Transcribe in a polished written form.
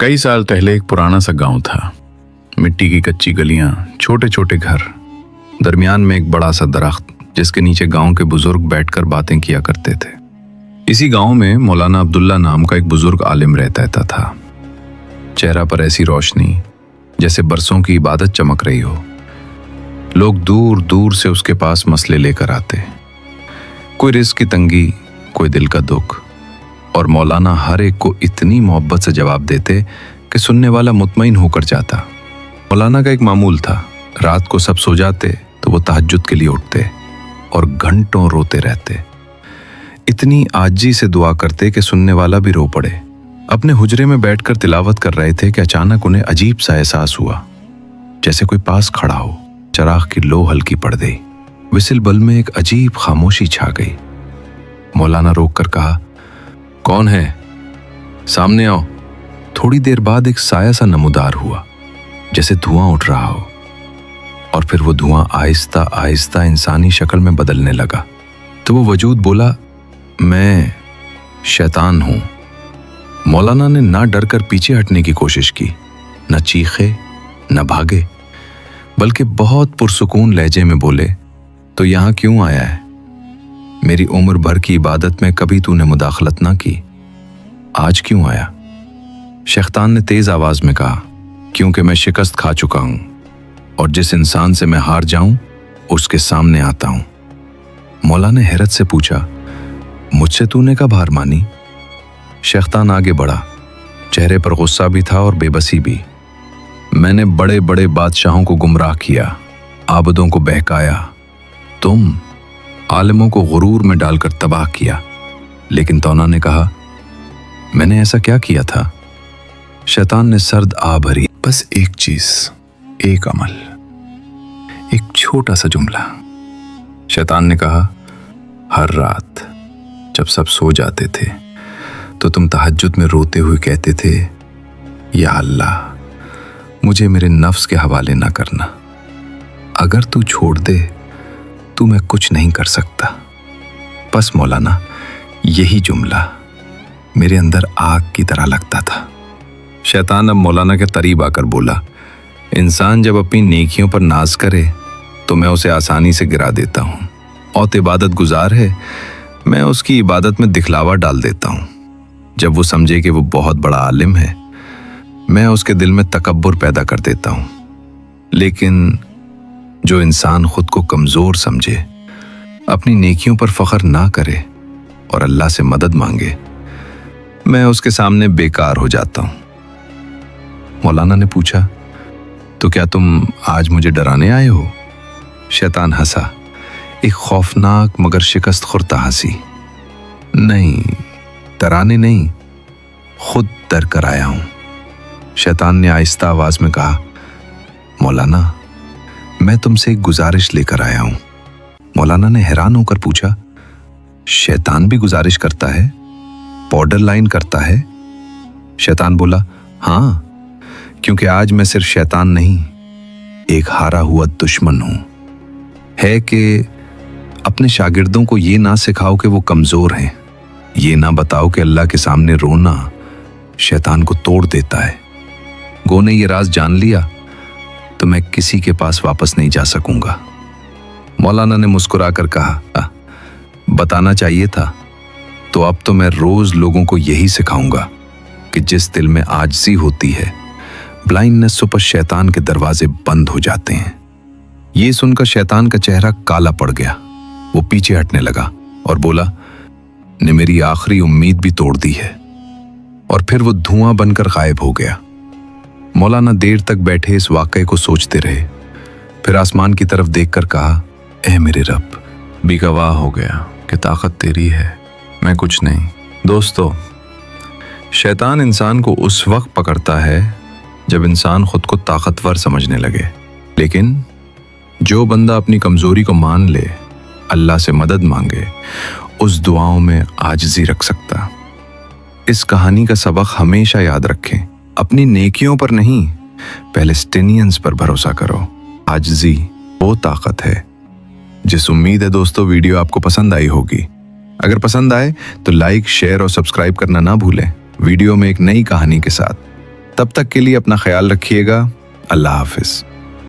कई साल पहले एक पुराना सा गांव था। मिट्टी की कच्ची गलियां, छोटे छोटे घर, दरमियान में एक बड़ा सा दरख्त जिसके नीचे गांव के बुजुर्ग बैठकर बातें किया करते थे। इसी गांव में मौलाना अब्दुल्ला नाम का एक बुजुर्ग आलिम रहता था। चेहरा पर ऐसी रोशनी जैसे बरसों की इबादत चमक रही हो। लोग दूर दूर से उसके पास मसले लेकर आते, कोई रिस्क की तंगी, कोई दिल का दुख, और मौलाना हर एक को इतनी मोहब्बत से जवाब देते कि सुनने वाला मुतमईन होकर जाता। मौलाना का एक मामूल था, रात को सब सो जाते तो वो तहज्जुद के लिए उठते और घंटों रोते रहते। इतनी आजी से दुआ करते कि सुनने वाला भी रो पड़े। अपने हुजरे में बैठकर तिलावत कर रहे थे कि अचानक उन्हें अजीब सा एहसास हुआ, जैसे कोई पास खड़ा हो। चराग की लो हल्की पड़ गई, विसिल बल में एक अजीब खामोशी छा गई। मौलाना रोक कर कहा, कौन है? सामने आओ। थोड़ी देर बाद एक साया सा नमूदार हुआ, जैसे धुआं उठ रहा हो, और फिर वो धुआं आहिस्ता आहिस्ता इंसानी शक्ल में बदलने लगा। तो वो वजूद बोला, मैं शैतान हूं। मौलाना ने ना डर कर पीछे हटने की कोशिश की, न चीखे न भागे, बल्कि बहुत पुरसुकून लहजे में बोले, तो यहां क्यों आया है? मेरी उम्र भर की इबादत में कभी तूने मुदाखलत ना की, आज क्यों आया? शैतान ने तेज आवाज में कहा, क्योंकि मैं शिकस्त खा चुका हूं और जिस इंसान से मैं हार जाऊं उसके सामने आता हूं। मौलाना ने हैरत से पूछा, मुझसे तूने कब हार मानी? शैतान आगे बढ़ा, चेहरे पर गुस्सा भी था और बेबसी भी। मैंने बड़े बड़े बादशाहों को गुमराह किया, आबदों को बहकाया, तुम आलिमों को गुरूर में डालकर तबाह किया। लेकिन तौना ने कहा, मैंने ऐसा क्या किया था? शैतान ने सर्द आ भरी, बस एक चीज, एक अमल, एक छोटा सा जुमला। शैतान ने कहा, हर रात जब सब सो जाते थे तो तुम तहज्जुद में रोते हुए कहते थे, या अल्लाह, मुझे मेरे नफ्स के हवाले ना करना, अगर तू छोड़ दे तू मैं कुछ नहीं कर सकता। बस मौलाना, यही जुमला मेरे अंदर आग की तरह लगता था। शैतान अब मौलाना के करीब आकर बोला, इंसान जब अपनी नेकियों पर नाज करे तो मैं उसे आसानी से गिरा देता हूँ, और इबादत गुजार है, मैं उसकी इबादत में दिखलावा डाल देता हूँ। जब वो समझे कि वो बहुत बड़ा आलिम है, मैं उसके दिल में तकब्बुर पैदा कर देता हूँ। लेकिन जो इंसान खुद को कमजोर समझे, अपनी नेकियों पर फख्र ना करे और अल्लाह से मदद मांगे, मैं उसके सामने बेकार हो जाता हूं। मौलाना ने पूछा, तो क्या तुम आज मुझे डराने आए हो? शैतान हंसा, एक खौफनाक मगर शिकस्त खुर्दा हंसी। नहीं, डराने नहीं, खुद डर कर आया हूं। शैतान ने आहिस्ता आवाज में कहा, मौलाना, मैं तुमसे एक गुजारिश लेकर आया हूं। मौलाना ने हैरान होकर पूछा, शैतान भी गुजारिश करता है? बॉर्डर लाइन करता है? शैतान बोला, हां, क्योंकि आज मैं सिर्फ शैतान नहीं, एक हारा हुआ दुश्मन हूं। है कि अपने शागिर्दों को ये ना सिखाओ कि वो कमजोर हैं, ये ना बताओ कि अल्लाह के सामने रोना शैतान को तोड़ देता है। गो ने ये राज जान लिया तो मैं किसी के पास वापस नहीं जा सकूंगा। मौलाना ने मुस्कुराकर कहा, बताना चाहिए था, तो अब तो मैं रोज लोगों को यही सिखाऊंगा कि जिस दिल में आजिज़ी होती है, ब्लाइंडनेस पर शैतान के दरवाजे बंद हो जाते हैं। ये सुनकर शैतान का चेहरा काला पड़ गया। वो पीछे हटने लगा और बोला, ने मेरी आखिरी उम्मीद भी तोड़ दी है। और फिर वो धुआं बनकर गायब हो गया। मौलाना देर तक बैठे इस वाकये को सोचते रहे, फिर आसमान की तरफ देखकर कहा, ऐ मेरे रब, भी गवाह हो गया कि ताकत तेरी है, मैं कुछ नहीं। दोस्तों, शैतान इंसान को उस वक्त पकड़ता है जब इंसान खुद को ताकतवर समझने लगे। लेकिन जो बंदा अपनी कमजोरी को मान ले, अल्लाह से मदद मांगे, उस दुआओं में आजिज़ी रख सकता। इस कहानी का सबक हमेशा याद रखें, अपनी नेकियों पर नहीं, पैलेस्टीनियंस पर भरोसा करो। आजिज़ी वो ताकत है। जिस उम्मीद है दोस्तों वीडियो आपको पसंद आई होगी। अगर पसंद आए तो लाइक, शेयर और सब्सक्राइब करना ना भूलें। वीडियो में एक नई कहानी के साथ तब तक के लिए अपना ख्याल रखिएगा। अल्लाह हाफिज।